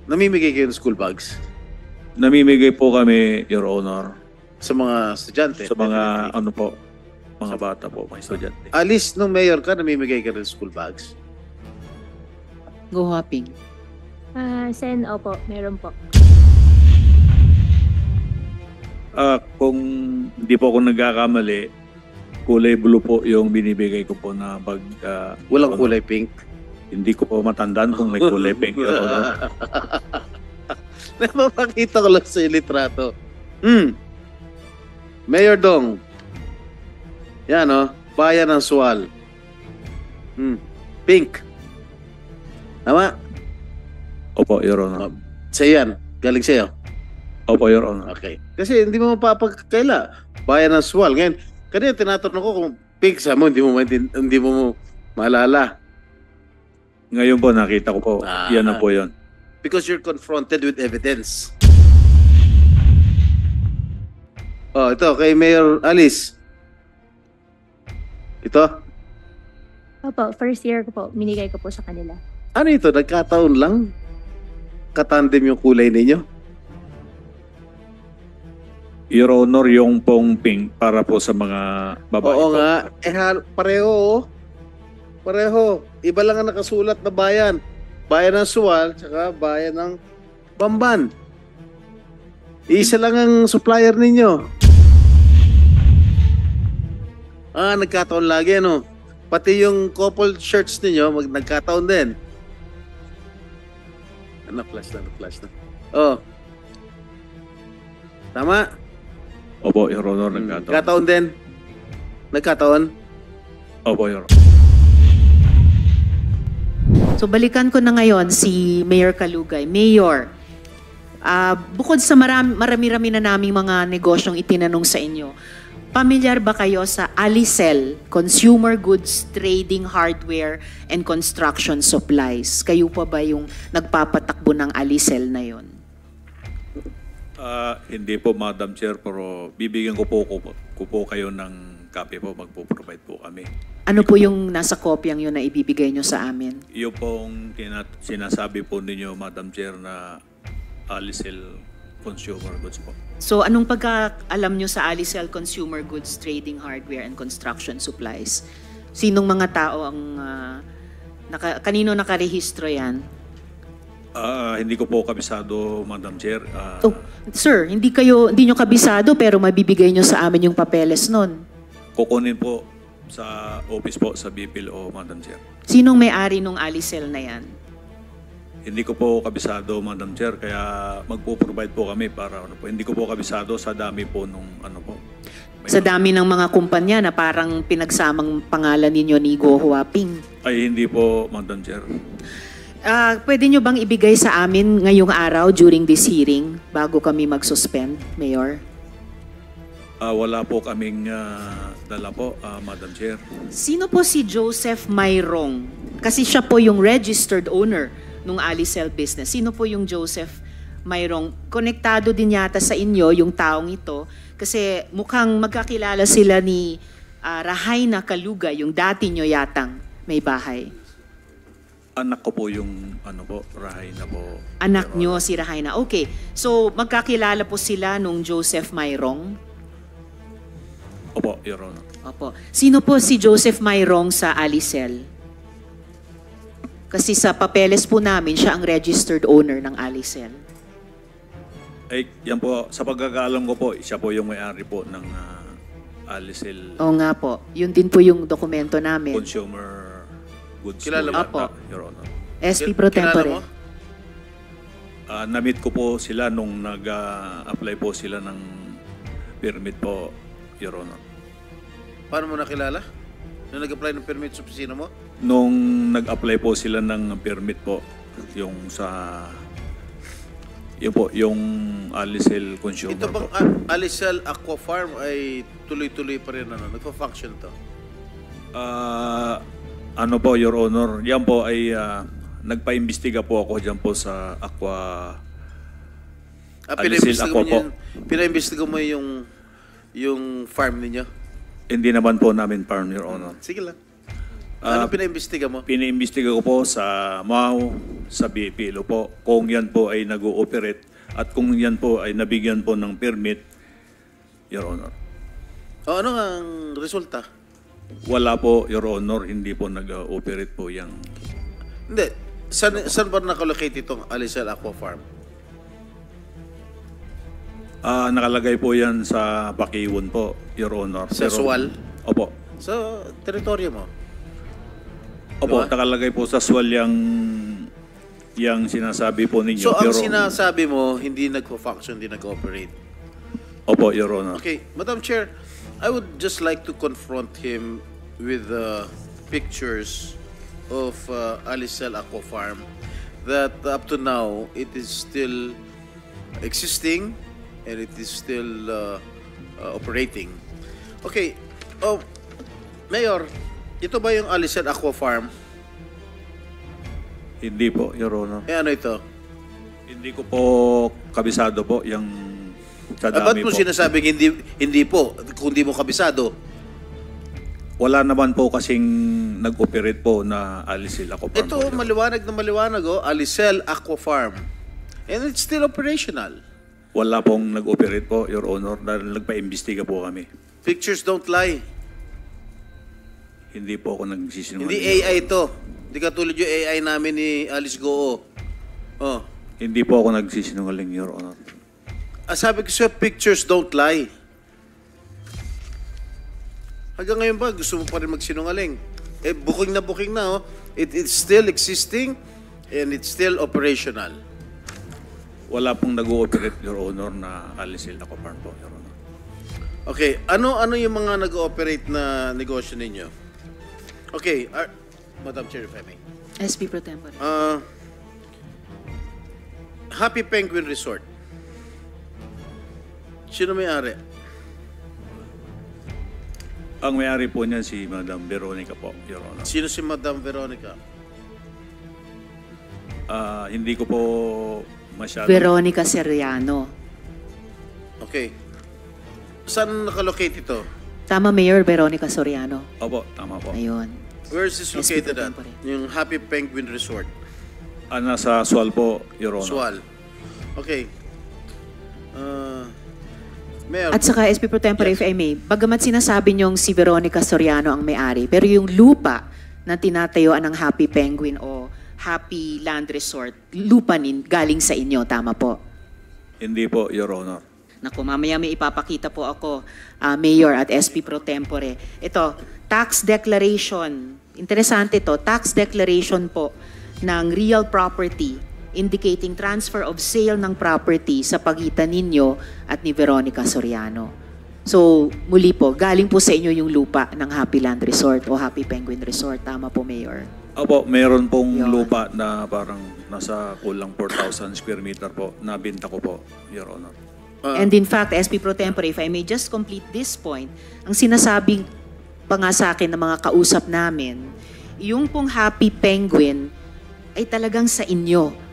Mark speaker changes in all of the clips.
Speaker 1: Namimigay kayo ng school bags
Speaker 2: Namimigay po kami, Your Honor,
Speaker 1: sa mga estudyante?
Speaker 2: sa mga ano po, mga bata po, mga estudyante.
Speaker 1: Alis nung mayor ka, namimigay ka ng school bags?
Speaker 3: Go hopping.
Speaker 4: Sen, opo, meron po.
Speaker 2: Kung hindi po ako nagkakamali, kulay blue po yung binibigay ko po na bag.
Speaker 1: Walang kulay pink?
Speaker 2: Hindi ko po matandaan kung may kulay pink, Your Honor.
Speaker 1: Napapakita ko lang sa litrato. Mayor Dong. Yan, oh. Bayan ng Sual. Pink. Tama?
Speaker 2: Opo, Your Honor.
Speaker 1: Sa'yo yan. Galing sa'yo.
Speaker 2: Opo, Your Honor.
Speaker 1: Okay. Kasi hindi mo mapapagkaila. Bayan ng Sual. Ngayon, kanina tinatanong ko kung pink sa mo, hindi mo maalala.
Speaker 2: Ngayon po, nakita ko po. Yan na po yun.
Speaker 1: Because you're confronted with evidence. Oh, ito, kay Mayor Alice. Ito.
Speaker 4: Opo, first year ko po, minigay ko po sa kanila.
Speaker 1: Ano ito? Nagkataon lang? Katandem yung kulay ninyo?
Speaker 2: Your Honor, yung pong pink para po sa mga babae
Speaker 1: Oo
Speaker 2: po.
Speaker 1: nga. Pareho, oh. Pareho. Iba lang ang nakasulat na bayan. Bayan ng Sual, tsaka bayan ng Bamban. Isa lang ang supplier ninyo. Nagkataon lagi, ano? Pati yung couple shirts ninyo, nagkataon din. Na-flash na. Oh. Tama?
Speaker 2: Opo, Your Honor, nagkataon.
Speaker 1: Nagkataon din? Nagkataon?
Speaker 2: Opo, Your Honor.
Speaker 3: So balikan ko na ngayon si Mayor Kalugay. Mayor, bukod sa marami-rami na naming mga negosyong itinanong sa inyo, pamilyar ba kayo sa Alicel, Consumer Goods Trading Hardware and Construction Supplies? Kayo pa ba yung nagpapatakbo ng Alicel na yon?
Speaker 2: Hindi po, Madam Chair, pero bibigyan ko po kayo ng copy po, magpo-provide po kami.
Speaker 3: Ano po yung nasa kopyang yun na ibibigay nyo sa amin?
Speaker 2: Yung pong sinasabi po ninyo, Madam Chair, na Alicel Consumer Goods po.
Speaker 3: So anong pagkaalam nyo sa Alicel Consumer Goods Trading Hardware and Construction Supplies? Sinong mga tao ang kanino nakarehistro yan?
Speaker 2: Hindi ko po kabisado, Madam Chair.
Speaker 3: Sir, hindi nyo kabisado pero mabibigay nyo sa amin yung papeles nun.
Speaker 2: Kukunin po sa office po sa BPLO, Madam Chair.
Speaker 3: Sinong may-ari nung Alicel na yan?
Speaker 2: Hindi ko po kabisado, Madam Chair, kaya magpo-provide po kami para ano po. Hindi ko po kabisado sa dami po nung ano po.
Speaker 3: Sa dami ng mga kumpanya na parang pinagsamang pangalan ninyo ni Go Huaping.
Speaker 2: Ay, hindi po, Madam Chair.
Speaker 3: Pwede nyo bang ibigay sa amin ngayong araw during this hearing bago kami mag-suspend, Mayor?
Speaker 2: Wala po kaming dala po, Madam Chair.
Speaker 3: Sino po si Joseph Mayrong? Kasi siya po yung registered owner ng Alicel business. Sino po yung Joseph Mayrong? Konektado din yata sa inyo yung taong ito kasi mukhang magkakilala sila ni Rahaina Kalugay, yung dati nyo yatang may bahay.
Speaker 2: Anak ko po yung ano po, Rahaina po.
Speaker 3: Anak nyo si Rahaina. Okay. So magkakilala po sila nung Joseph Mayrong?
Speaker 2: Opo, Your Honor.
Speaker 3: Opo. Sino po si Joseph Mayrong sa Alicel? Kasi sa papeles po namin, siya ang registered owner ng Alicel.
Speaker 2: Ay, yan po, sa pagkakaalam ko po, siya po yung may-ari po ng Alicel
Speaker 3: Oo nga po. Yun din po yung dokumento namin.
Speaker 2: Consumer Goods.
Speaker 1: Kilala mo?
Speaker 3: Opo.
Speaker 2: Your Honor.
Speaker 3: SP Pro Tempore.
Speaker 2: Na-meet ko po sila nung nag-apply po sila ng permit po, Your Honor.
Speaker 1: Paano mo nakilala? Nung nag-apply ng permit sa opisina mo?
Speaker 2: Nung nag-apply po sila ng permit po, yung yung Alicel Consumer
Speaker 1: Ito bang
Speaker 2: po.
Speaker 1: Alicel Aqua Farm ay tuloy-tuloy pa rin nagpa-function to?
Speaker 2: Ano po, Your Honor, yan po ay nagpa-imbestiga po ako dyan po sa Aqua. Alicel Aqua po.
Speaker 1: Pinaimbestiga mo yung farm ninyo?
Speaker 2: Hindi naman po namin farm, Your Honor.
Speaker 1: Sige lang. Ano pinaimbestiga mo?
Speaker 2: Piniimbestiga ko po sa MAU, sa BPLO po, kung yan po ay nag-ooperate at kung yan po ay nabigyan po ng permit, Your Honor.
Speaker 1: O ano ang resulta?
Speaker 2: Wala po, Your Honor, hindi po nag-ooperate po yung...
Speaker 1: Hindi. Saan ba nakalocate itong Alisal Aqua Farm?
Speaker 2: Nakalagay po yan sa Bakiwon po, Your Honor.
Speaker 1: Sa Suwal?
Speaker 2: Opo.
Speaker 1: Sa teritoryo mo?
Speaker 2: Opo,
Speaker 1: Diba?
Speaker 2: nakalagay po sa Suwal yung sinasabi po ninyo.
Speaker 1: So ang
Speaker 2: Your Honor.
Speaker 1: sinasabi mo, hindi nagpo-function, hindi nag-operate.
Speaker 2: Opo, Your Honor.
Speaker 1: Okay, Madam Chair, I would just like to confront him with pictures of Alisal Aqua Farm that up to now, it is still existing and it is still operating. Okay, Mayor, ito ba yung Alisal Aqua Farm?
Speaker 2: Hindi po, Your Honor.
Speaker 1: Eh ano ito?
Speaker 2: Hindi ko po kabisado po yung sa
Speaker 1: Ba't
Speaker 2: dami
Speaker 1: mo
Speaker 2: po.
Speaker 1: sinasabing hindi po, kung di mo kabisado?
Speaker 2: Wala naman po kasing nag-operate po na Alisal Aqua Farm.
Speaker 1: Ito,
Speaker 2: po, Your Honor.
Speaker 1: maliwanag na maliwanag, Alisal Aqua Farm. And it's still operational.
Speaker 2: Wala pong nag-operate po, Your Honor, dahil nagpa-imbestiga po kami.
Speaker 1: Pictures don't lie.
Speaker 2: Hindi po ako nagsisinungaling.
Speaker 1: Hindi AI ito. Hindi katulad yung AI namin ni Alice Goo. Oh.
Speaker 2: Hindi po ako nagsisinungaling, Your Honor.
Speaker 1: Sabi ko sa'yo, pictures don't lie. Hanggang ngayon ba, gusto mo pa rin magsinungaling? Eh, booking na, oh. It's still existing and it's still operational.
Speaker 2: Wala pong nag-ooperate, Your Honor, na Alisal Aqua Farm po, Your Honor.
Speaker 1: Okay, ano yung mga nag-ooperate na negosyo ninyo? Okay, Madam Chair, if I may.
Speaker 3: SP Pro Tempore.
Speaker 1: Happy Penguin Resort. Sino may-ari?
Speaker 2: Ang may-ari po niyan si Madam Veronica po, Your Honor.
Speaker 1: Sino si Madam Veronica?
Speaker 2: Hindi ko po masyado...
Speaker 3: Veronica Seriano.
Speaker 1: Okay. Saan nakalocate ito?
Speaker 3: Tama, Mayor, Veronica Soriano.
Speaker 2: Opo, tama po.
Speaker 3: Ayun.
Speaker 1: Where is this located at?
Speaker 3: Tempore.
Speaker 1: Yung Happy Penguin Resort.
Speaker 2: Nasa Sual po, Your Honor.
Speaker 1: Sual. Okay. Mayor,
Speaker 3: At saka, SP Pro Tempore, if I may, bagamat sinasabi niyong si Veronica Soriano ang may-ari, pero yung lupa na tinatayuan ng Happy Penguin o Happy Land Resort, lupa galing sa inyo, tama po?
Speaker 2: Hindi po, Your Honor.
Speaker 3: Naku, mamaya may ipapakita po ako, Mayor at SP Pro Tempore. Ito, tax declaration. Interesante to, tax declaration po ng real property indicating transfer of sale ng property sa pagitan ninyo at ni Veronica Soriano. So, muli po, galing po sa inyo yung lupa ng Happy Land Resort o Happy Penguin Resort. Tama po, Mayor?
Speaker 2: Opo, meron pong
Speaker 3: Yun.
Speaker 2: lupa na parang nasa kulang 4,000 square meter po. Nabinta ko po, Your Honor.
Speaker 3: And in fact, SP Pro Tempore, if I may just complete this point, ang sinasabing pa nga sa akin ng mga kausap namin, yung pong Happy Penguin ay talagang sa inyo.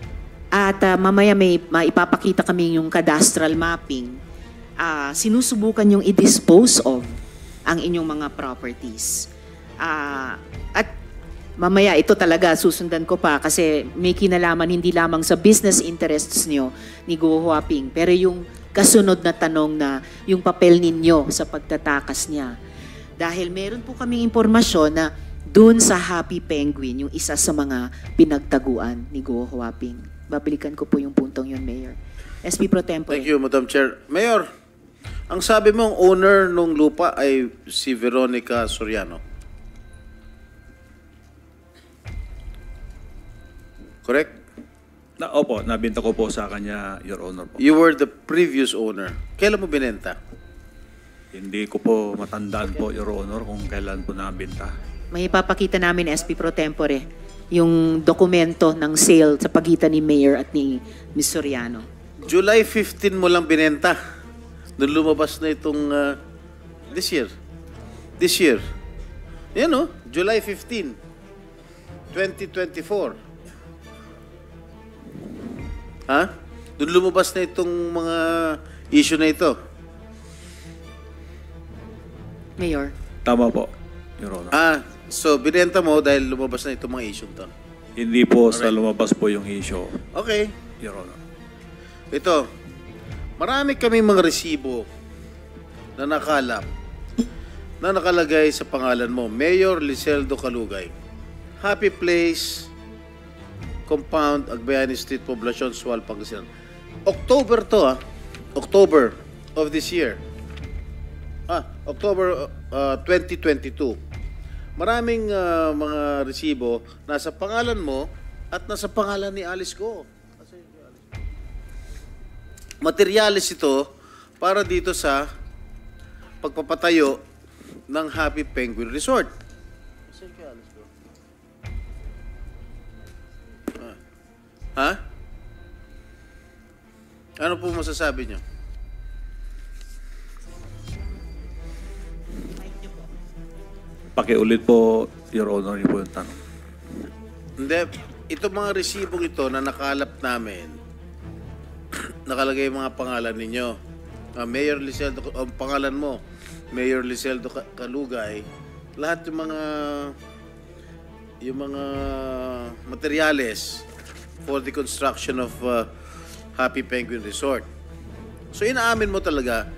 Speaker 3: At mamaya may maipapakita kami yung cadastral mapping. Sinusubukan yung i-dispose of ang inyong mga properties. At mamaya ito talaga susundan ko pa kasi may kinalaman hindi lamang sa business interests nyo ni Go Huaping, pero yung kasunod na tanong na yung papel ninyo sa pagtatakas niya. Dahil meron po kaming impormasyon na dun sa Happy Penguin, yung isa sa mga pinagtaguan ni Go Huaping. Babalikan ko po yung puntong yun, Mayor. SP Pro Tempore.
Speaker 1: thank you, Madam Chair. Mayor, ang sabi mo, ang owner ng lupa ay si Veronica Soriano. Correct?
Speaker 2: Opo, nabinta ko po sa kanya, Your Honor po.
Speaker 1: You were the previous owner. Kailan mo binenta?
Speaker 2: Hindi ko po matandaan po, Your Honor, kung kailan po nabinta.
Speaker 3: May ipapakita namin, SP Pro Tempore, yung dokumento ng sale sa pagitan ni Mayor at ni Ms. Soriano.
Speaker 1: July 15 mo lang binenta. Doon lumabas na itong this year. This year. Yan o, July 15, 2024. Ha? Doon lumabas na itong mga issue na ito.
Speaker 3: Mayor.
Speaker 2: Tama po, Your Honor.
Speaker 1: So, binenta mo dahil lumabas na itong mga issue to.
Speaker 2: Hindi po sa lumabas po yung issue,
Speaker 1: Okay.
Speaker 2: Your Honor.
Speaker 1: Ito, marami kami mga resibo na nakalap na nakalagay sa pangalan mo, Mayor Liseldo Calugay. Happy Place, Compound, Agbayani Street, Poblacion, Sual, Pangasinan. October to October of this year. October 2022. Maraming mga resibo nasa pangalan mo at nasa pangalan ni Alice Go. Materyales ito para dito sa pagpapatayo ng Happy Penguin Resort. Ha? Ano po masasabi niyo?
Speaker 2: Pakiulit po, Your Honor, yun po yung tanong.
Speaker 1: Hindi, itong mga resibong ito na nakalap namin, nakalagay yung mga pangalan ninyo. Mayor Liseldo, ang pangalan mo, Mayor Liseldo Calugay, lahat yung mga materyales for the construction of Happy Penguin Resort. So inaamin mo talaga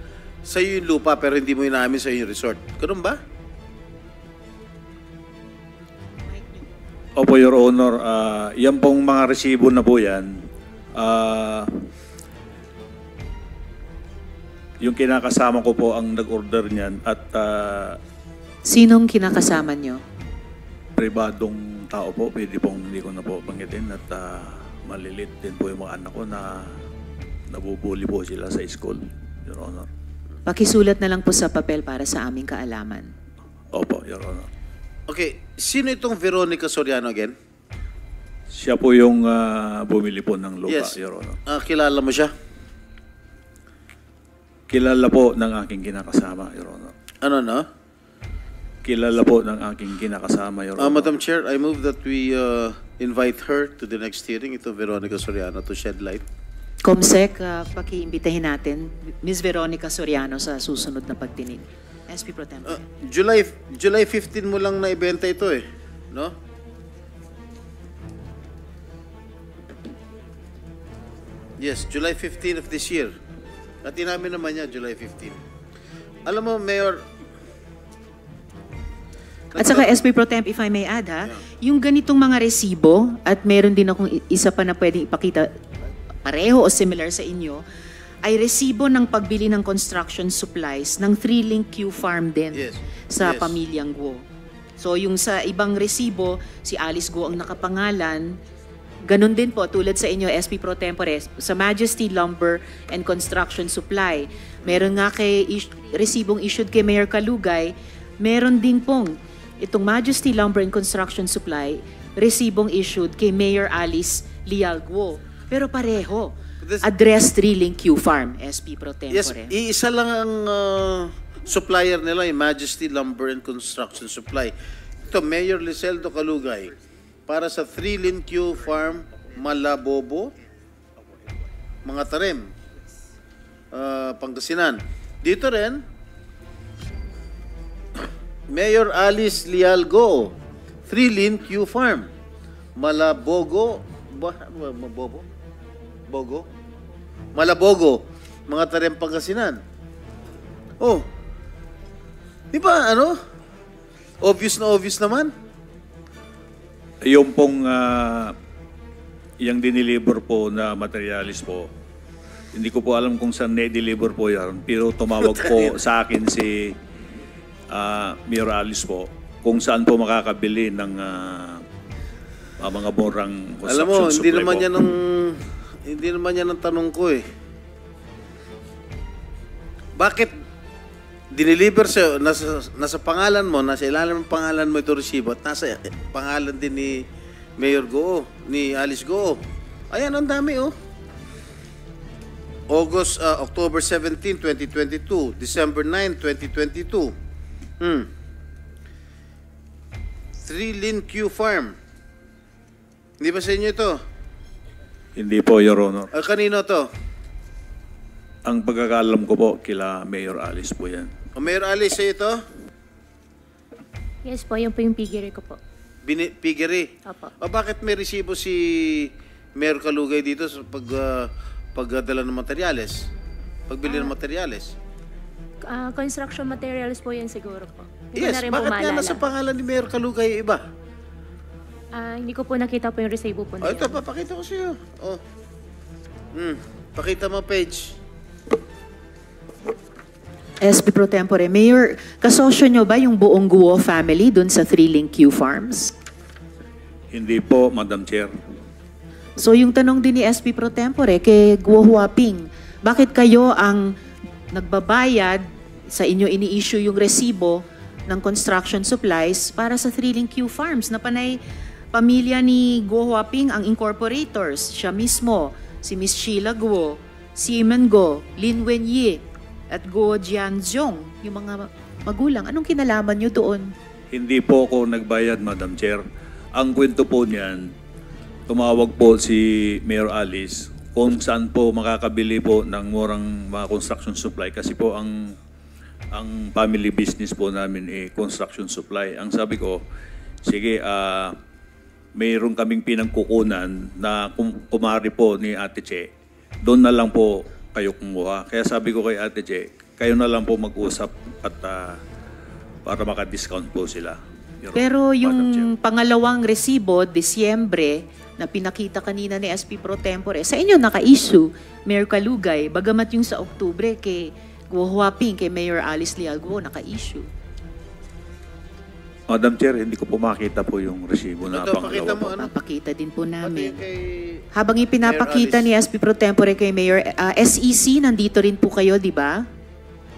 Speaker 1: sa iyo yung lupa pero hindi mo inaamin sa iyo yung resort. Ganun ba?
Speaker 2: Opo, Your Honor, yan pong mga resibo na po yan, yung kinakasama ko po ang nag-order niyan at
Speaker 3: Sinong kinakasama nyo?
Speaker 2: pribadong tao po, pwede pong hindi ko na po banggitin at malilit din po yung mga anak ko na nabubuli po sila sa school, Your Honor.
Speaker 3: Pakisulat na lang po sa papel para sa aming kaalaman.
Speaker 2: Opo, Your Honor.
Speaker 1: Okay, sino itong Veronica Soriano again?
Speaker 2: Siya po yung bumili po ng lupa,
Speaker 1: Yes.
Speaker 2: Your Honor.
Speaker 1: Kilala mo siya?
Speaker 2: Kilala po ng aking kinakasama, Your Honor.
Speaker 1: Ano no?
Speaker 2: Kilala po ng aking kinakasama, Your Honor.
Speaker 1: Madam Chair, I move that we invite her to the next hearing, ito Veronica Soriano, to shed light.
Speaker 3: Comsec, pakiimbitahin natin Ms. Veronica Soriano sa susunod na pagdinig. SP Pro Tempore.
Speaker 1: July 15 mo lang naibenta ito eh, no? Yes, July 15 of this year. At inamin naman niya, July 15. Alam mo, Mayor...
Speaker 3: At saka SP Pro Temp, if I may add yung ganitong mga resibo, at meron din akong isa pa na pwedeng ipakita pareho o similar sa inyo, ay resibo ng pagbili ng construction supplies ng 3-Link Q Farm din sa pamilyang Guo. So yung sa ibang resibo, si Alice Guo ang nakapangalan. Ganon din po, tulad sa inyo, SP Pro Tempore, sa Majesty Lumber and Construction Supply. Meron nga resibong issued kay Mayor Calugay, meron din pong itong Majesty Lumber and Construction Supply, resibong issued kay Mayor Alice Lial Guo. Pero pareho. Address 3-Link Q Farm, SP Pro Tempore.
Speaker 1: Yes, iisa lang ang supplier nila, yung Majesty Lumber and Construction Supply. Ito, Mayor Liseldo Calugay, para sa 3-Link Q Farm, Malabobo, mga tarim, Pangasinan. Dito rin, Mayor Alice Lial Guo, 3-Link Q Farm, Malabogo, Malabogo, mga tarim Pangasinan. Oh, di ba obvious na obvious naman?
Speaker 2: Yung pong yung diniliver po na materialis po, hindi ko po alam kung saan na-deliver po yan, pero tumawag po sa akin si Mayor Alice po kung saan po makakabili ng mga borang construction.
Speaker 1: Alam mo,
Speaker 2: supply
Speaker 1: hindi naman yan ang tanong ko eh. Bakit diniliver sa nasa pangalan mo, nasa ilalim ng pangalan mo ito resibo at nasa pangalan din ni Mayor Guo, ni Alice Guo. Ayan, ang dami oh. October 17, 2022, December 9, 2022. 3-Link Q Farm. Hindi ba sa inyo ito?
Speaker 2: Hindi po, Your Honor.
Speaker 1: Kanino to?
Speaker 2: Ang pagkakalam ko po, kila Mayor Alice po yan.
Speaker 1: Mayor Alice, sa ito?
Speaker 4: Yes po, yun po yung piggery ko po.
Speaker 1: Piggery.
Speaker 4: Opo.
Speaker 1: O bakit may resibo si Mayor Kalugay dito sa pagdala ng materyales? Pagbili ng materyales?
Speaker 4: Construction materials po yan siguro po. Hindi ko
Speaker 1: Yes,
Speaker 4: na rin po
Speaker 1: bakit nga
Speaker 4: maalala.
Speaker 1: nasa pangalan ni Mayor Kalugay iba?
Speaker 4: Hindi ko po nakita po yung resibo po na
Speaker 1: Ito,
Speaker 4: yan.
Speaker 1: papakita ko sa'yo. Oh. Pakita mo, page.
Speaker 3: SB Pro Tempore, Mayor, kasosyo nyo ba yung buong Guo family dun sa Thrilling Q Farms?
Speaker 2: Hindi po, Madam Chair.
Speaker 3: So yung tanong din ni SB Pro Tempore kay Guo Huaping, bakit kayo ang nagbabayad sa inyo ini-issue yung resibo ng construction supplies para sa Thrilling Q Farms na panay pamilya ni Guo Huaping ang incorporators, siya mismo, si Miss Sheila Guo, Simon Guo, Lin Wenyi, at Guo Jianzhong, yung mga magulang. Anong kinalaman nyo doon?
Speaker 2: Hindi po ako nagbayad, Madam Chair. Ang kwento po niyan, tumawag po si Mayor Alice kung saan po makakabili po ng murang mga construction supply kasi po ang family business po namin construction supply. Ang sabi ko, sige, mayroon kaming pinagkukunan na kumari po ni Ate Che. Doon na lang po kayo kumuha. Kaya sabi ko kay Ate Che, kayo na lang po mag-usap at para maka-discount po sila.
Speaker 3: Pero
Speaker 2: Madam Chair.
Speaker 3: yung pangalawang resibo, Disyembre, na pinakita kanina ni SP Pro Tempore, sa inyo naka-issue, Mayor Kalugay, bagamat yung sa Oktubre kay Guo Huaping, kay Mayor Alice Leal Guo, naka-issue.
Speaker 2: Madam Chair, hindi ko po makita po yung resibo na
Speaker 1: Ito, pakita
Speaker 2: pangalawa
Speaker 1: mo,
Speaker 2: po.
Speaker 1: ano?
Speaker 3: Papakita din po namin.
Speaker 1: Pati kay...
Speaker 3: Habang ipinapakita ni
Speaker 1: Mayor
Speaker 3: SP Pro Tempore kay Mayor SEC, nandito rin po kayo, di ba?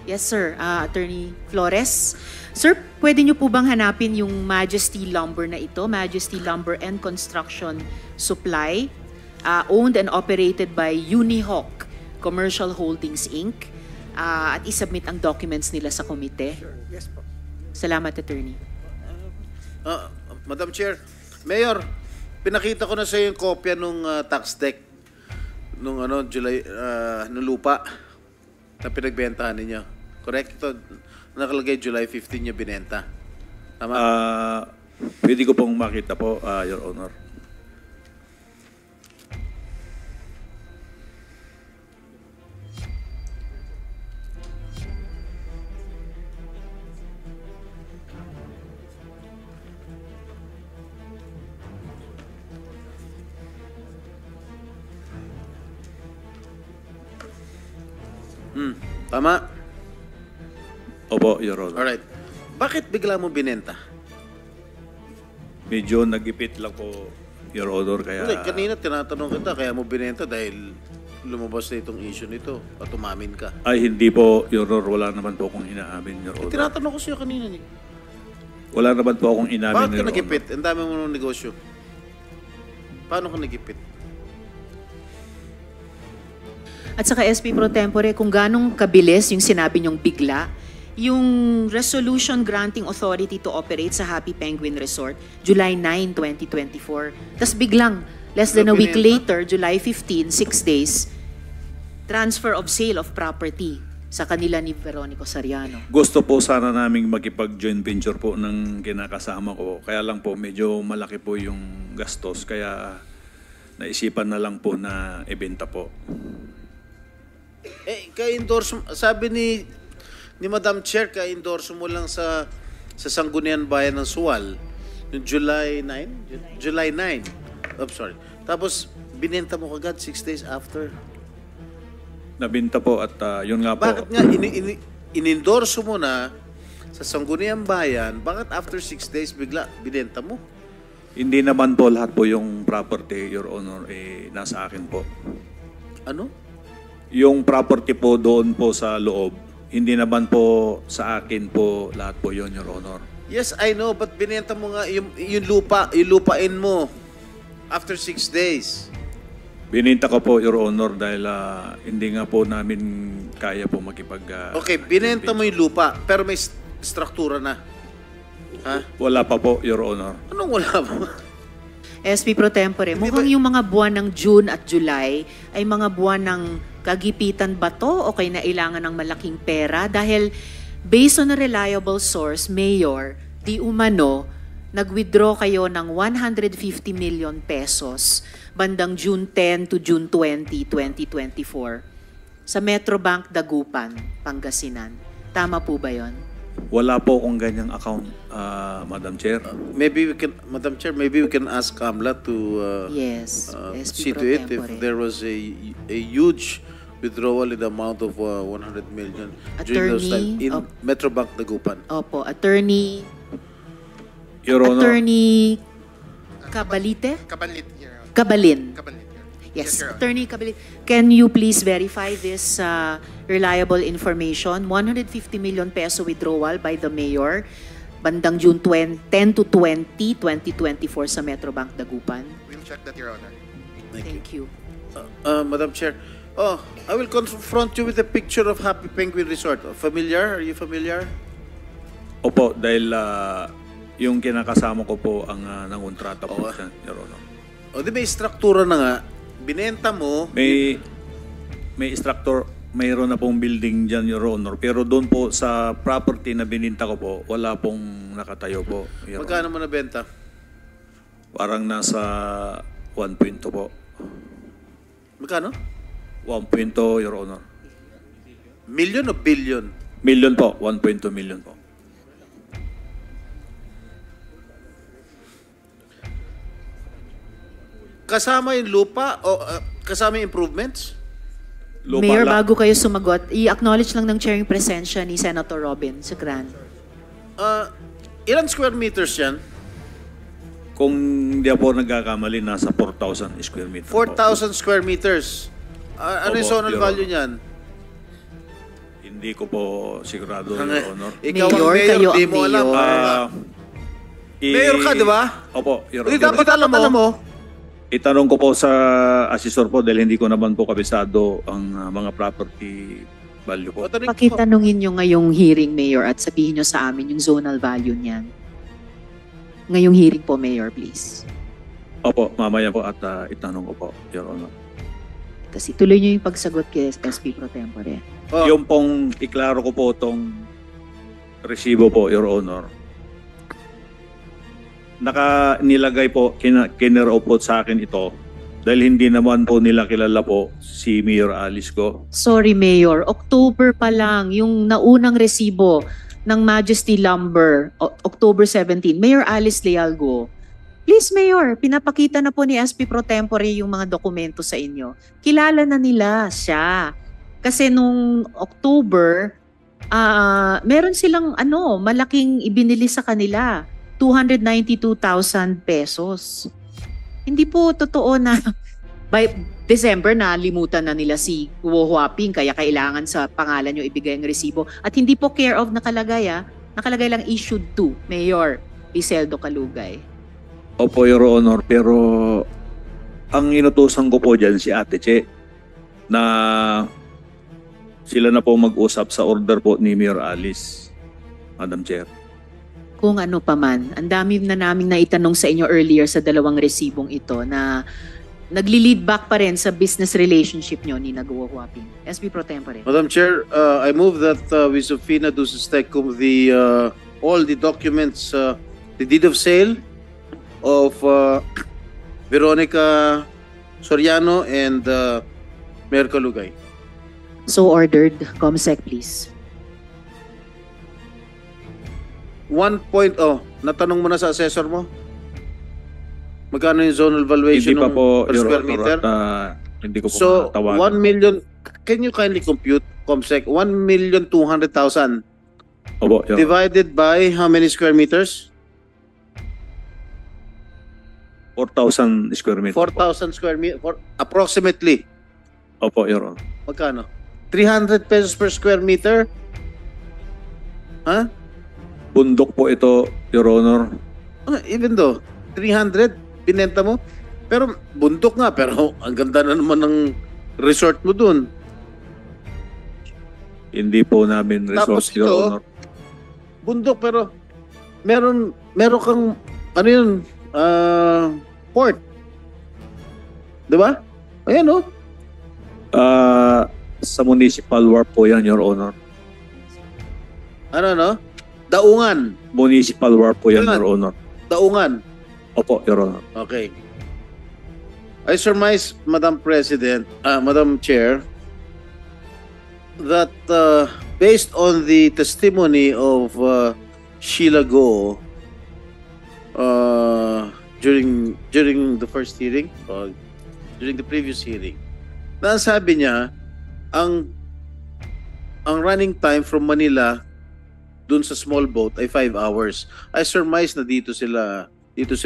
Speaker 3: Yes, sir. Attorney Flores. Sir, pwede niyo po bang hanapin yung Majesty Lumber na ito? Majesty Lumber and Construction Supply, owned and operated by Unihawk Commercial Holdings, Inc. At isubmit ang documents nila sa komite.
Speaker 1: Sure. Yes po.
Speaker 3: Salamat, Attorney.
Speaker 1: Madam Chair, Mayor, pinakita ko na sa iyo yung kopya nung tax deck nung July nung lupa na pinagbentahan ninyo. Correct? Ito nakalagay July 15 niyo binenta. Tama?
Speaker 2: Pwede ko pong makita po, Your Honor.
Speaker 1: Tama?
Speaker 2: Opo, Your Honor.
Speaker 1: Alright. Bakit bigla mo binenta?
Speaker 2: Medyo nag-ipit lang po, Your Honor, kaya...
Speaker 1: Hindi, kanina tinatanong kita, kaya mo binenta dahil lumabas na itong issue nito at umamin ka.
Speaker 2: Ay, hindi po, Your Honor. Wala naman po akong inaamin, Your Honor.
Speaker 1: Tinatanong ko sa'yo kanina.
Speaker 2: Wala naman po akong inamin,
Speaker 1: Bakit ka
Speaker 2: Your
Speaker 1: nagipit?
Speaker 2: Honor.
Speaker 1: Ang dami mo ng negosyo. Paano ka nagipit?
Speaker 3: At saka SP Pro Tempore, kung ganong kabilis yung sinabi niyong bigla, yung Resolution Granting Authority to Operate sa Happy Penguin Resort, July 9, 2024. Tapos biglang, less than a week later, July 15, 6 days, transfer of sale of property sa kanila ni Veronico Sariano.
Speaker 2: Gusto po sana naming makipag-joint venture po ng kinakasama ko. Kaya lang po, medyo malaki po yung gastos. Kaya naisipan na lang po na ibenta po.
Speaker 1: Ka-endorse, sabi ni Madam Chair, ka-endorse mo lang sa Sangguniang Bayan ng Suwal noong July 9? July 9. Oh, sorry. Tapos, binenta mo kagad 6 days after.
Speaker 2: Nabinta po at yun nga po.
Speaker 1: Bakit nga in-endorse mo na sa Sangguniang Bayan, bakit after 6 days bigla binenta mo?
Speaker 2: Hindi naman po lahat po yung property, Your Honor, nasa akin po.
Speaker 1: Ano?
Speaker 2: Yung property po doon po sa loob, hindi naman po sa akin po lahat po yun, Your Honor.
Speaker 1: Yes, I know, but binenta mo nga yung lupain mo after 6 days.
Speaker 2: Bininta ko po, Your Honor, dahil hindi nga po namin kaya po makipag...
Speaker 1: Okay, binenta mo yung lupa, pero may struktura na. Ha?
Speaker 2: Wala pa po, Your Honor.
Speaker 1: Anong wala mo?
Speaker 3: SP Pro Tempore, mukhang yung mga buwan ng June at July ay mga buwan ng kagipitan ba to o kay nailangan ng malaking pera? Dahil based on a reliable source, Mayor, di umano, nag-withdraw kayo ng 150 million pesos bandang June 10 to June 20, 2024 sa Metrobank Dagupan, Pangasinan. Tama po ba yon?
Speaker 2: Wala po akong ganyang account, Madam Chair.
Speaker 1: Madam Chair, maybe we can ask Kamla to
Speaker 3: Yes, SP
Speaker 1: see to
Speaker 3: Pro
Speaker 1: it if
Speaker 3: Tempore.
Speaker 1: there was a huge withdrawal in the amount of 100 million during those time
Speaker 3: Attorney
Speaker 1: in Metrobank Dagupan.
Speaker 3: Opo, Attorney
Speaker 2: Your Honor,
Speaker 3: Attorney Cabalite?
Speaker 5: Kabanlit, Your Honor.
Speaker 3: Cabalin.
Speaker 5: Kabanlit, Your Honor.
Speaker 3: Yes,
Speaker 5: Your Honor.
Speaker 3: Attorney Cabalin. Can you please verify this reliable information? 150 million peso withdrawal by the mayor bandang June 10 to 20, 2024 sa Metrobank Dagupan.
Speaker 5: We'll check that, Your Honor.
Speaker 3: Thank you.
Speaker 1: Madam Chair, I will confront you with a picture of Happy Penguin Resort. Familiar? Are you familiar?
Speaker 2: opo, dahil yung kinakasama ko po ang nangontrata po siya, Your Honor.
Speaker 1: O di may struktura na nga. Binenta mo.
Speaker 2: May structure, mayroon na pong building dyan, Your Honor. Pero doon po sa property na bininta ko po, wala pong nakatayo po, Your
Speaker 1: Magkano
Speaker 2: Honor.
Speaker 1: mo nabenta?
Speaker 2: Parang nasa 1.2 po.
Speaker 1: Magkano?
Speaker 2: 1.2, Your Honor.
Speaker 1: Million o billion?
Speaker 2: Million po, 1.2 million po.
Speaker 1: Kasama yung lupa o kasama yung improvements?
Speaker 2: Lupa
Speaker 3: Mayor,
Speaker 2: lang.
Speaker 3: bago kayo sumagot, i-acknowledge lang ng chair yung presensya ni Senator Robin Sacran.
Speaker 1: Ilan square meters yan?
Speaker 2: Kung hindi ako nagkakamali, nasa 4,000 square meter po.
Speaker 1: 4,000 square meters. Ano yung
Speaker 2: Opo,
Speaker 1: zonal
Speaker 2: Your
Speaker 1: value
Speaker 2: Honor.
Speaker 1: niyan?
Speaker 2: Hindi ko po sigurado, Your Honor.
Speaker 1: Ikaw ang
Speaker 3: Mayor,
Speaker 1: mayor,
Speaker 3: kayo
Speaker 1: di
Speaker 3: ang
Speaker 1: mo alam.
Speaker 3: mayor.
Speaker 1: Mayor ka, di ba?
Speaker 2: Opo, Your
Speaker 1: Hindi
Speaker 2: Honor.
Speaker 1: dapat alam mo.
Speaker 2: Itanong ko po sa assessor po dahil hindi ko naman po kabisado ang mga property value po.
Speaker 3: Pakitanungin nyo ngayong hearing, Mayor, at sabihin nyo sa amin yung zonal value niyan. Ngayong hearing po, Mayor, please.
Speaker 2: Opo, mamaya po at itanong ko po, Your Honor.
Speaker 3: Kasi tuloy nyo yung pagsagot kay SP Pro Tempore.
Speaker 2: Yung pong iklaro ko po itong resibo po, Your Honor. Nilagay po, kinero po sa akin ito dahil hindi naman po nila kilala po si Mayor Alice ko.
Speaker 3: Sorry, Mayor. October pa lang, yung naunang resibo ng Majesty Lumber, October 17. Mayor Alice Lealgo. Please, Mayor, pinapakita na po ni SP Pro Tempore yung mga dokumento sa inyo. Kilala na nila siya. Kasi nung October, meron silang malaking ibinili sa kanila. 292,000 pesos. Hindi po totoo na by December na limutan na nila si Guo Huaping kaya kailangan sa pangalan nyo ibigay ang resibo. At hindi po care of nakalagay nakalagay lang issued to Mayor Iseldo Calugay.
Speaker 2: Opo, Your Honor, pero ang inutusan ko po dyan si Ate Che na sila na po mag-usap sa order po ni Mayor Alice, Madam Chair.
Speaker 3: Kung ano pa man, ang dami na naming naitanong sa inyo earlier sa dalawang resibong ito na nagli-lead back pa rin sa business relationship nyo ni Guo Huaping. SP Pro Tempore.
Speaker 1: Madam Chair, I move that we subpoena do sustekum all the documents, the deed of sale of Veronica Soriano and Mayor Calugay.
Speaker 3: So ordered. Comsec, please.
Speaker 1: 1.0, natanong mo na sa assessor mo? Magkano yung zonal valuation
Speaker 2: Hindi pa
Speaker 1: ng
Speaker 2: po,
Speaker 1: per
Speaker 2: Your
Speaker 1: square
Speaker 2: Honor,
Speaker 1: meter?
Speaker 2: at hindi ko po
Speaker 1: So,
Speaker 2: matawagan.
Speaker 1: 1 million, can you kindly compute, Comsec, 1,200,000
Speaker 2: Opo, Your Honor.
Speaker 1: divided by how many square meters?
Speaker 2: 4,000 square meter.
Speaker 1: 4,000 square meter, approximately.
Speaker 2: Opo, Your Honor.
Speaker 1: Magkano? 300 pesos per square meter? Ha?
Speaker 2: Bundok po ito, Your Honor.
Speaker 1: Even though, 300, binenta mo? Pero bundok nga, pero ang ganda na naman ng resort mo dun.
Speaker 2: Hindi po namin
Speaker 1: Tapos
Speaker 2: resort, Your
Speaker 1: ito,
Speaker 2: Honor.
Speaker 1: Bundok, pero meron kang, ano yun, port. Diba? Ayan, oh.
Speaker 2: Sa municipal warp po yan, Your Honor.
Speaker 1: Ano, no? Daungan.
Speaker 2: Municipal War po yan,
Speaker 1: Yan.
Speaker 2: Your Honor.
Speaker 1: Daungan.
Speaker 2: Opo, Your Honor.
Speaker 1: Okay. I surmise, Madam President, Madam Chair, that based on the testimony of Sheila Go during the first hearing, during the previous hearing, na sabi niya, ang running time from Manila dun sa small boat ay 5 hours. I surmise na dito sila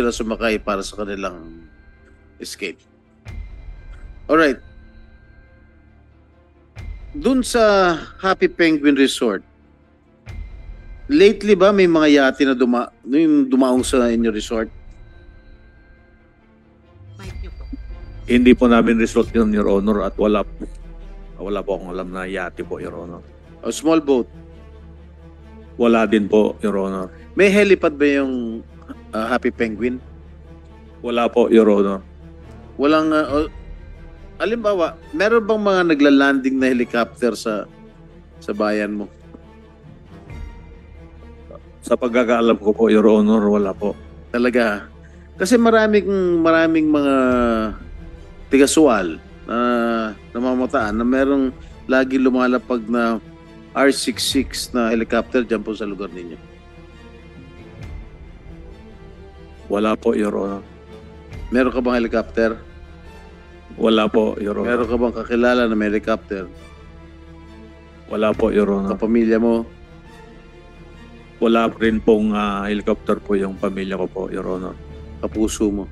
Speaker 1: sumakay para sa kanilang escape. Alright. Dun sa Happy Penguin Resort, lately ba may mga yate na dumaong sa inyo resort?
Speaker 3: Mic niyo po.
Speaker 2: Hindi po namin result yun, Your Honor, at wala po akong alam na yate po, Your Honor.
Speaker 1: O small boat?
Speaker 2: Wala din po, Your Honor.
Speaker 1: May helipad ba yung Happy Penguin?
Speaker 2: Wala po, Your Honor.
Speaker 1: Walang, alimbawa, meron bang mga nagla-landing na helicopter sa bayan mo?
Speaker 2: Sa pagkakaalam ko po, Your Honor, wala po.
Speaker 1: Talaga. Kasi maraming mga tiga-Sual na namamataan na merong lagi lumalapag na R66 na helicopter dyan po sa lugar ninyo.
Speaker 2: Wala po, Your Honor.
Speaker 1: Meron ka bang helicopter?
Speaker 2: Wala po, Your Honor.
Speaker 1: Meron ka bang kakilala na may helicopter?
Speaker 2: Wala po, Your Honor.
Speaker 1: Kapamilya mo?
Speaker 2: Wala rin pong helicopter po yung pamilya ko po, Your Honor.
Speaker 1: Kapuso mo?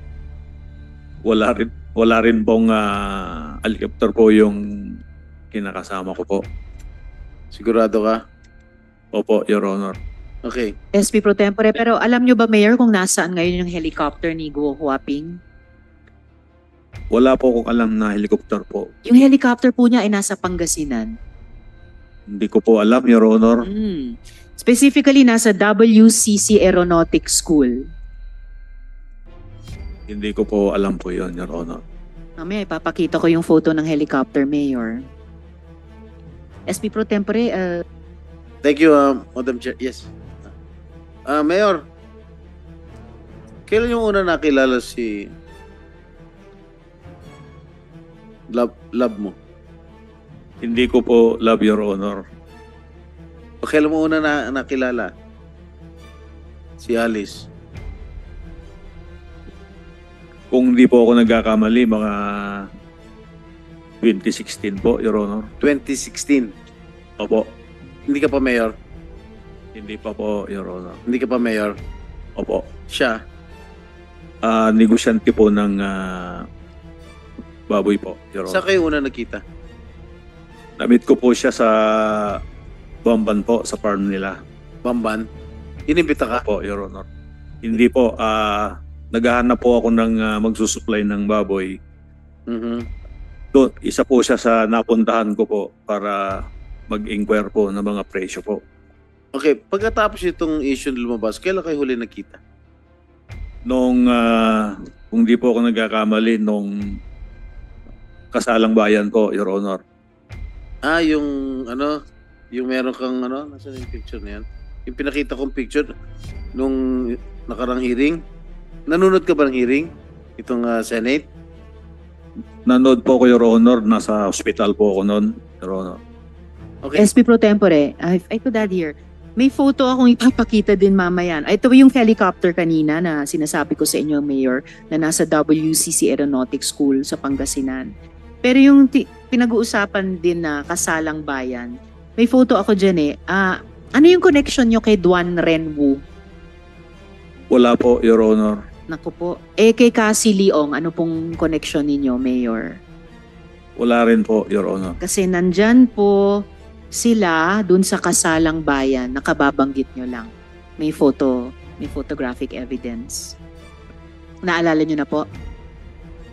Speaker 2: Wala rin pong helicopter po yung kinakasama ko po.
Speaker 1: Sigurado ka?
Speaker 2: Opo, Your Honor.
Speaker 1: Okay.
Speaker 3: SP Pro Tempore, pero alam nyo ba, Mayor, kung nasaan ngayon yung helicopter ni Guo Huaping?
Speaker 2: Wala po akong alam na helicopter po.
Speaker 3: Yung helicopter po niya ay nasa Pangasinan.
Speaker 2: Hindi ko po alam, Your Honor.
Speaker 3: Specifically, nasa WCC Aeronautics School.
Speaker 2: Hindi ko po alam po yun, Your Honor.
Speaker 3: Mamaya, ipapakita ko yung photo ng helicopter, Mayor. SP Pro Tempore,
Speaker 1: Thank you, Madam Chair. Yes. Mayor, kailan yung una nakilala si love mo?
Speaker 2: Hindi ko po love, Your Honor.
Speaker 1: O kailan mo una nakilala si Alice?
Speaker 2: Kung hindi po ako nagkakamali, mga 2016 po, Your Honor.
Speaker 1: 2016.
Speaker 2: Opo.
Speaker 1: Hindi ka pa mayor?
Speaker 2: Hindi pa po, Your Honor.
Speaker 1: Hindi ka pa mayor?
Speaker 2: Opo.
Speaker 1: Siya?
Speaker 2: Negosyante po ng baboy po, Your
Speaker 1: Saan
Speaker 2: Honor.
Speaker 1: kayo una nakita?
Speaker 2: Namit ko po siya sa Bamban po, sa farm nila.
Speaker 1: Bamban? Inimbita ka?
Speaker 2: Po, Your Honor. Hindi po, naghahanap po ako ng magsusupply ng baboy.
Speaker 1: Mhm.
Speaker 2: Doon, isa po siya sa napuntahan ko po para mag-inquire po ng mga presyo po.
Speaker 1: Okay, pagkatapos itong issue na lumabas, kailan kayo huli nakita?
Speaker 2: Nung, kung di po ako nagkakamali, nung kasalang bayan po, Your Honor.
Speaker 1: Yung yung meron kang nasaan yung picture na yan? Yung pinakita kong picture nung nakarang hearing. Nanonood ka ba ng hearing? Itong Senate?
Speaker 2: Nanood po ko, Your Honor. Nasa hospital po ako noon, Your Honor.
Speaker 1: Okay.
Speaker 3: SP Pro Tempore, I could add here, may photo akong ipapakita din mamaya. Ito yung helicopter kanina na sinasabi ko sa inyo, Mayor, na nasa WCC Aeronautics School sa Pangasinan. Pero yung pinag-uusapan din na kasalang bayan, may photo ako dyan ano yung connection nyo kay Duan Renwu?
Speaker 2: Wala po, Your Honor.
Speaker 3: Naku po. Kay Cassie Leong, ano pong connection ninyo, Mayor?
Speaker 2: Wala rin po, Your Honor.
Speaker 3: Kasi nandyan po sila dun sa kasalang bayan, nakababanggit nyo lang. May photographic evidence. Naalala nyo na po?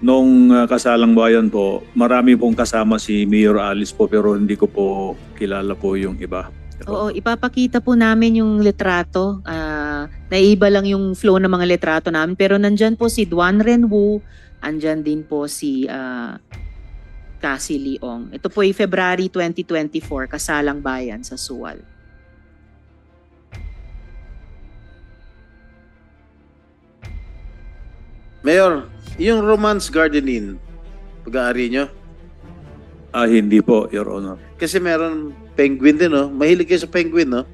Speaker 2: Nung kasalang bayan po, marami pong kasama si Mayor Alice po pero hindi ko po kilala po yung iba.
Speaker 3: Oo, ipapakita po namin yung litrato. Naiba lang yung flow ng mga litrato namin. Pero nandyan po si Duan Renwu, andyan din po si Cassie Leong. Ito po ay February 2024, kasalang bayan sa Suwal.
Speaker 1: Mayor, yung Romance Garden Inn, pag-aari nyo?
Speaker 2: Hindi po, Your Honor.
Speaker 1: Kasi meron penguin din, no? Mahilig kayo sa penguin, no?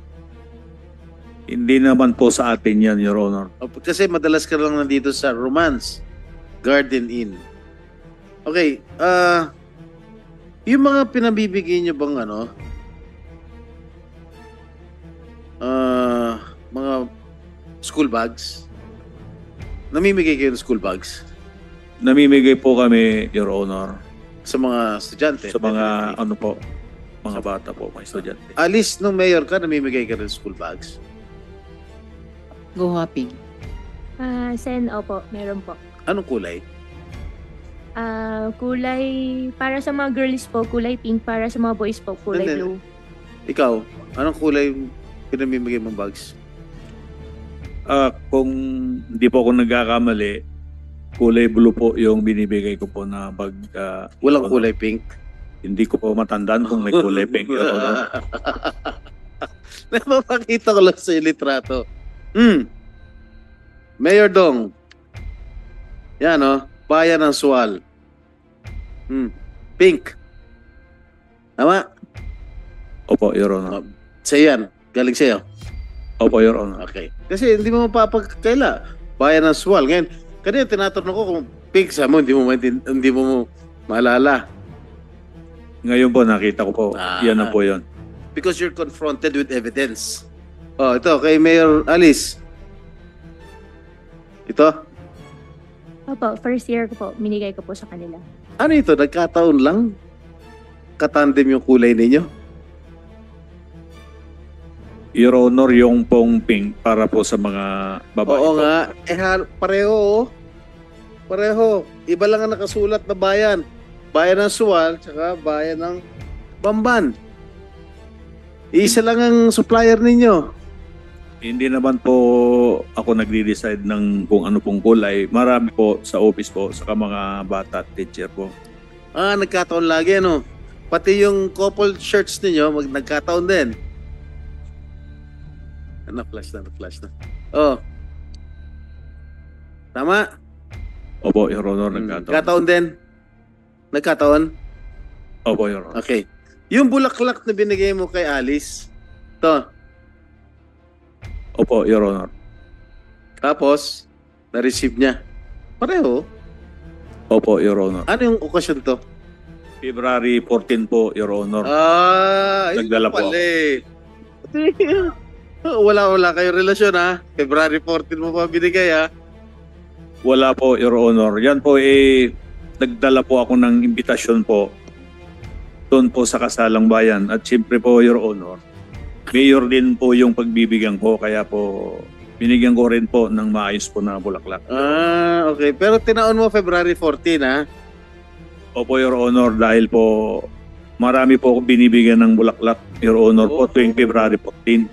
Speaker 2: Hindi naman po sa atin yan, Your Honor.
Speaker 1: Kasi madalas ka lang nandito sa Romance Garden Inn. Okay, yung mga pinabibigay nyo bang mga school bags? Namimigay kayo ng school bags
Speaker 2: Namimigay po kami, Your Honor,
Speaker 1: sa mga estudyante?
Speaker 2: sa mga mga bata po, mga estudyante.
Speaker 1: Alis nung mayor ka, namimigay ka ng school bags?
Speaker 3: Go hopping.
Speaker 4: Sen, opo, meron po.
Speaker 1: Anong kulay?
Speaker 4: Kulay, para sa mga girls po, kulay pink. Para sa mga boys po, kulay
Speaker 1: Hindi.
Speaker 4: blue.
Speaker 1: Ikaw, anong kulay pinamimigay mong bags?
Speaker 2: Kung hindi po ako nagkakamali, kulay blue po yung binibigay ko po na bag.
Speaker 1: Walang
Speaker 2: Your Honor.
Speaker 1: kulay pink?
Speaker 2: Hindi ko po matandaan kung may kulay pink, Your Honor.
Speaker 1: Napapakita ko lang sa litrato. Mayor Dong. Yan, Bayan ng Sual. Pink. Tama?
Speaker 2: Opo, Your Honor.
Speaker 1: Sa'yo yan. Galing sa'yo.
Speaker 2: Opo, Your Honor.
Speaker 1: Okay. Kasi hindi mo mapapagkaila. Bayan ng Sual. Ngayon, kanina tinatanong ko kung pink sa mo, hindi mo maalala.
Speaker 2: Ngayon po, nakita ko po. Yan na po yun.
Speaker 1: Because you're confronted with evidence. Ito, kay Mayor Alice. Ito.
Speaker 4: Opo, first year ko po, minigay ko po sa kanila.
Speaker 1: Ano ito? Nagkataon lang? Katandem yung kulay ninyo?
Speaker 2: Your Honor, yung pong pink para po sa mga babae
Speaker 1: Oo
Speaker 2: po.
Speaker 1: nga. Pareho. Pareho. Iba lang ang nakasulat na bayan. Bayan ng Sual, tsaka bayan ng Bamban. Isa lang ang supplier ninyo.
Speaker 2: Hindi naman po ako nagde-decide ng kung ano pong kulay. Marami po sa office po, saka mga bata at teacher po.
Speaker 1: Nagkataon lagi, Pati yung couple shirts ninyo, nagkataon din. Na-flash na. Tama?
Speaker 2: Opo, Your Honor, nagkataon.
Speaker 1: Nagkataon din? Nagkataon?
Speaker 2: Opo, Your Honor.
Speaker 1: Okay. Yung bulaklak na binigay mo kay Alice, to.
Speaker 2: Opo, Your Honor.
Speaker 1: Tapos, na-receive niya. Pareho.
Speaker 2: Opo, Your Honor.
Speaker 1: Ano yung okasyon to?
Speaker 2: February 14 po, Your Honor.
Speaker 1: Yun
Speaker 2: Nagdala po
Speaker 1: pala eh. Wala kayo relasyon, ha? February 14 mo pa binigay, ha?
Speaker 2: Wala po, Your Honor. Yan po nagdala po ako ng imbitasyon po doon po sa Kasalang Bayan. At siyempre po, Your Honor, mayor din po yung pagbibigyan ko. Kaya po, binigyan ko rin po ng maayos po na bulaklak.
Speaker 1: Okay. Pero tinaon mo February 14, ha?
Speaker 2: Opo, Your Honor, dahil po marami po ako binibigyan ng bulaklak, Your Honor, po tuwing February 14.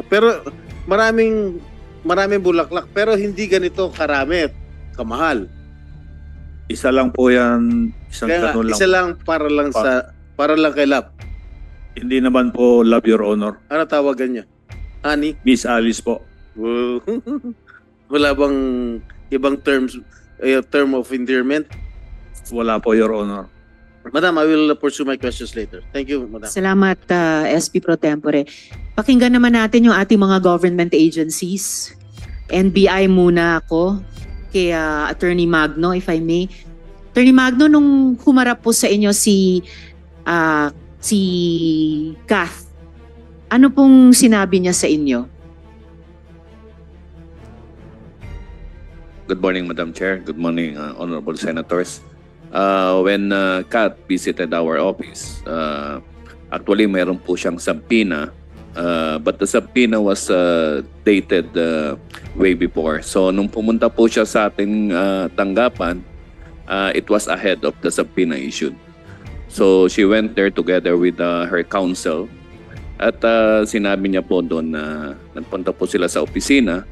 Speaker 1: Pero maraming bulaklak, pero hindi ganito karami, kamahal.
Speaker 2: Isa lang po yan, isang
Speaker 1: Kaya nga,
Speaker 2: ganun lang.
Speaker 1: isa lang para lang kay Lap.
Speaker 2: Hindi naman po love, Your Honor.
Speaker 1: Ano tawagan niya? Honey?
Speaker 2: Miss Alice po.
Speaker 1: Wala bang ibang term of endearment?
Speaker 2: Wala po, Your Honor.
Speaker 1: Madam, I will pursue my questions later. Thank you, Madam.
Speaker 3: Salamat, SP Pro Tempore. Pakinggan naman natin yung ating mga government agencies. NBI muna ako kay Attorney Magno, if I may. Attorney Magno, nung humarap po sa inyo si Kath, ano pong sinabi niya sa inyo?
Speaker 6: Good morning, Madam Chair. Good morning, Honorable Senators. When Kat visited our office, actually mayroon po siyang subpoena, but the subpoena was dated way before. So nung pumunta po siya sa ating tanggapan, it was ahead of the subpoena issued. So she went there together with her counsel at sinabi niya po doon na nagpunta po sila sa opisina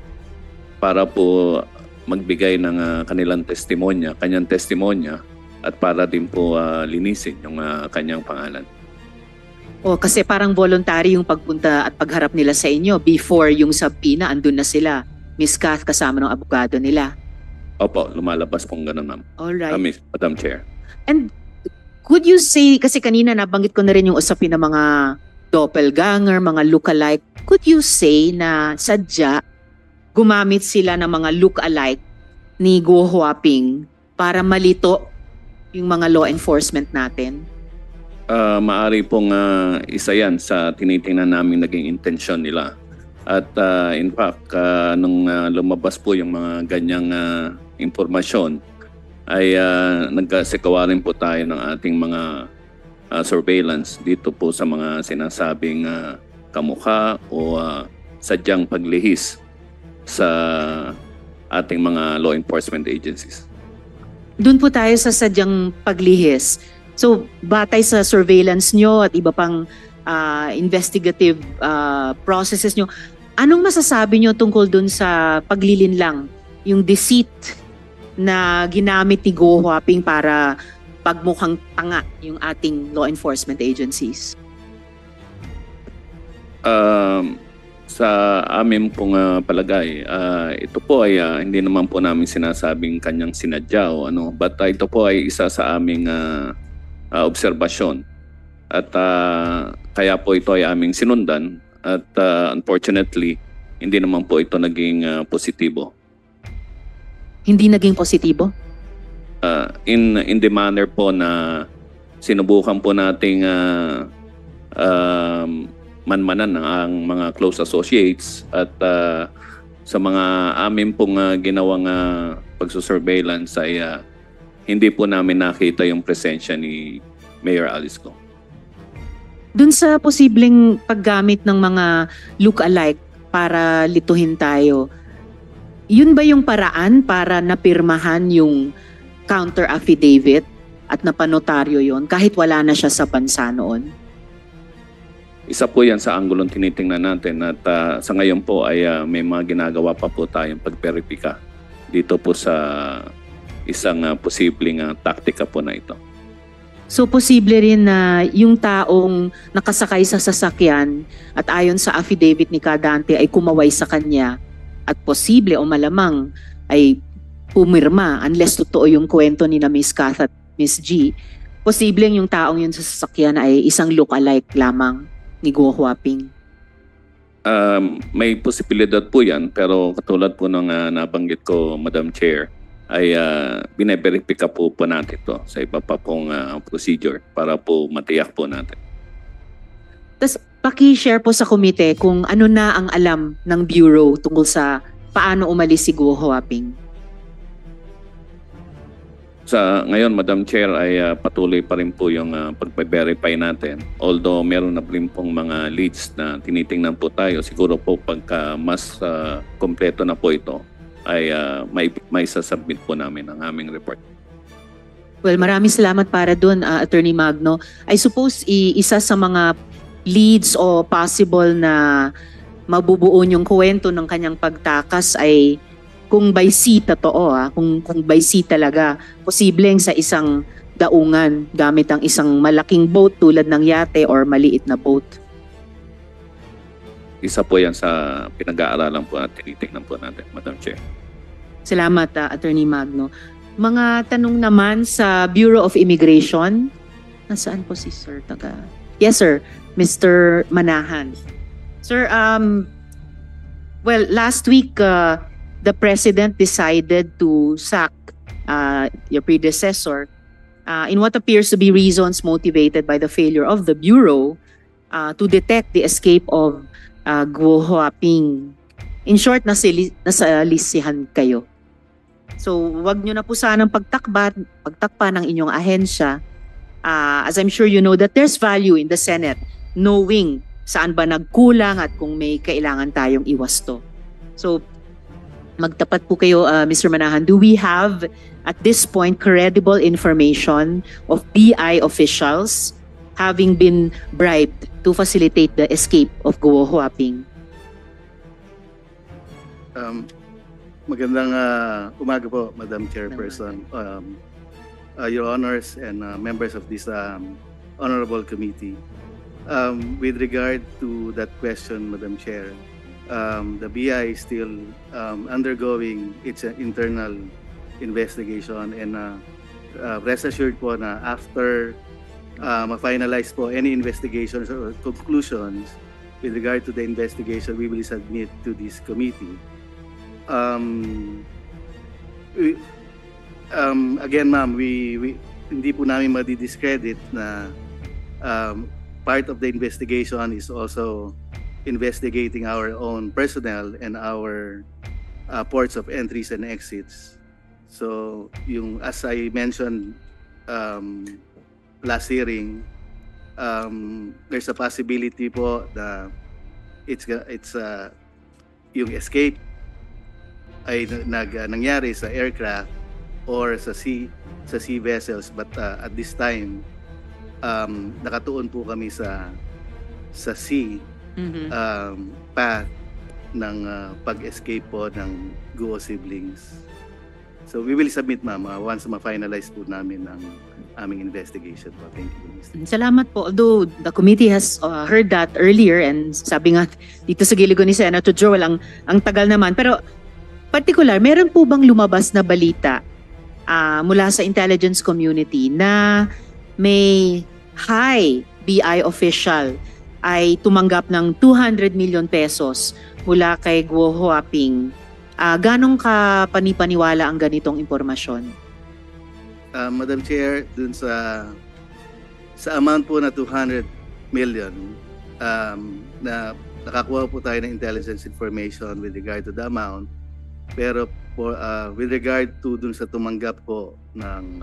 Speaker 6: para po magbigay ng kanyang testimonya at para din po linisin yung kanyang pangalan.
Speaker 3: O kasi parang voluntary yung pagpunta at pagharap nila sa inyo before yung subpoena, andun na sila. Miss Kath kasama ng abogado nila.
Speaker 6: Opo, lumalabas pong ganun, ma'am.
Speaker 3: Alright.
Speaker 6: Madam Chair.
Speaker 3: And could you say, kasi kanina nabanggit ko na rin yung usapin ng mga doppelganger, mga look-alike. Could you say na sadya gumamit sila ng mga look-alike ni Guo Huaping para malito yung mga law enforcement natin?
Speaker 6: Maari pong isa yan sa tinitingnan namin naging intensyon nila. At in fact, nung lumabas po yung mga ganyang impormasyon, ay nagkasikawa rin po tayo ng ating mga surveillance dito po sa mga sinasabing kamukha o sadyang paglihis sa ating mga law enforcement agencies.
Speaker 3: Doon po tayo sa sadyang paglihis. So, batay sa surveillance nyo at iba pang investigative processes nyo, anong masasabi nyo tungkol doon sa paglilinlang, yung deceit na ginamit ni Guo Huaping para pagmukhang tanga yung ating law enforcement agencies?
Speaker 6: Sa amin pong palagay, ito po ay hindi naman po namin sinasabing kanyang sinadya o ano, but ito po ay isa sa aming obserbasyon. At kaya po ito ay aming sinundan at unfortunately, hindi naman po ito naging positibo.
Speaker 3: Hindi naging positibo?
Speaker 6: In the manner po na sinubukan po nating manmanan ang mga close associates at sa mga amin pong ginawang pagsusurveillance ay hindi po namin nakita yung presensya ni Mayor Alice Go.
Speaker 3: Dun sa posibleng paggamit ng mga look-alike para lituhin tayo, yun ba yung paraan para napirmahan yung counter affidavit at napanotaryo yon kahit wala na siya sa bansa noon?
Speaker 6: Isa po yan sa anggulong tinitingnan natin at sa ngayon po ay may mga ginagawa pa po tayong pagperipika dito po sa isang posibleng taktika po na ito.
Speaker 3: So posible rin na yung taong nakasakay sa sasakyan at ayon sa affidavit ni Kadante ay kumaway sa kanya at posible o malamang ay pumirma unless totoo yung kwento ni na Miss Kath at Miss G. Posibleng yung taong yun sa sasakyan ay isang look-alike lamang ni Guo Huaping.
Speaker 6: May posibilidad po yan pero katulad po ng nabanggit ko, Madam Chair, ay bine-verify po natin ito sa iba pa pong procedure para po matiyak po natin.
Speaker 3: Tapos paki-share po sa komite kung ano na ang alam ng Bureau tungkol sa paano umalis si Guo Huaping.
Speaker 6: Sa ngayon, Madam Chair, ay patuloy pa rin po yung pag-verify natin. Although meron na rin pong mga leads na tinitingnan po tayo, siguro po pagka mas kompleto na po ito, ay may sasubmit po namin ang aming report.
Speaker 3: Well, maraming salamat para doon, Attorney Magno. I suppose isa sa mga leads o possible na mabubuo yung kwento ng kanyang pagtakas ay kung by sea totoo, kung by sea talaga, posibleng sa isang daungan gamit ang isang malaking boat tulad ng yate or maliit na boat.
Speaker 6: Isa po yan sa pinag-aaralan po at tinitingnan po natin, Madam Chair.
Speaker 3: Salamat, Attorney Magno. Mga tanong naman sa Bureau of Immigration. Nasaan po si Sir Taga? Yes, sir. Mr. Manahan. Sir, well, last week, the President decided to sack your predecessor in what appears to be reasons motivated by the failure of the Bureau to detect the escape of Guo Huaping. In short, nasa lisihan kayo. So, wag nyo na po sanang pagtakpa ng inyong ahensya. As I'm sure you know that there's value in the Senate knowing saan ba nagkulang at kung may kailangan tayong iwasto. So, magtapat po kayo, Mr. Manahan. Do we have, at this point, credible information of BI officials having been bribed to facilitate the escape of Guo Huaping?
Speaker 7: Magandang umaga po, Madam Chairperson, Your Honors and members of this Honorable Committee. With regard to that question, Madam Chair, the BI is still undergoing its internal investigation, and rest assured po na after ma-finalize po any investigations or conclusions with regard to the investigation, we will submit to this committee. Again, ma'am, we hindi po namin madi-discredit na part of the investigation is also investigating our own personnel and our ports of entries and exits. So, as I mentioned last hearing, there's a possibility po na it's yung escape ay nangyari sa aircraft or sa sea vessels, but at this time nakatuon po kami sa sea path ng pag-escape po ng Guo siblings. So we will submit, ma'am, once ma-finalize po namin ang aming investigation po. Thank you, Mr.
Speaker 3: Salamat po. Although the committee has heard that earlier, and sabi nga dito sa giligon ni Senator Joel, ang tagal naman. Pero particular, meron po bang lumabas na balita mula sa intelligence community na may high BI official ay tumanggap ng 200 million pesos mula kay Guo Huaping? Ganong ka panipaniwala ang ganitong impormasyon?
Speaker 7: Madam Chair, dun sa amount po na 200 million, na nakakuha po tayo ng intelligence information with regard to the amount, pero with regard to dun sa tumanggap po ng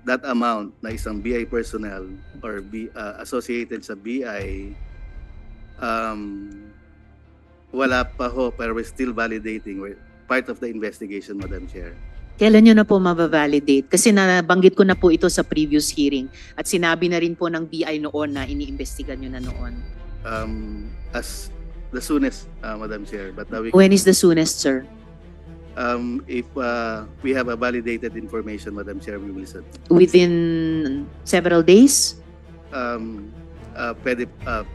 Speaker 7: that amount na isang BI personnel or associated sa BI, wala pa ho, pero we're still validating. We're part of the investigation, Madam Chair.
Speaker 3: Kailan nyo na po mabavalidate? Kasi nabanggit ko na po ito sa previous hearing at sinabi na rin po ng BI noon na iniimbestigan nyo na noon.
Speaker 7: As the soonest, Madam Chair. But
Speaker 3: when is the soonest, sir?
Speaker 7: If we have a validated information, Madam Chair, we will set.
Speaker 3: Within several days?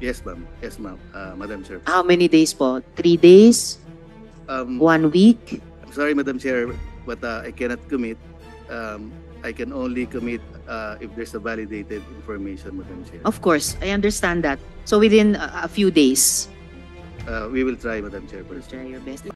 Speaker 7: Yes, ma'am. Yes, ma'am. Madam Chair.
Speaker 3: How many days po? 3 days? 1 week?
Speaker 7: I'm sorry, Madam Chair, but I cannot commit. I can only commit if there's a validated information, Madam Chair.
Speaker 3: Of course, I understand that. So within a few days?
Speaker 7: We will try, Madam Chair.
Speaker 3: Try your best.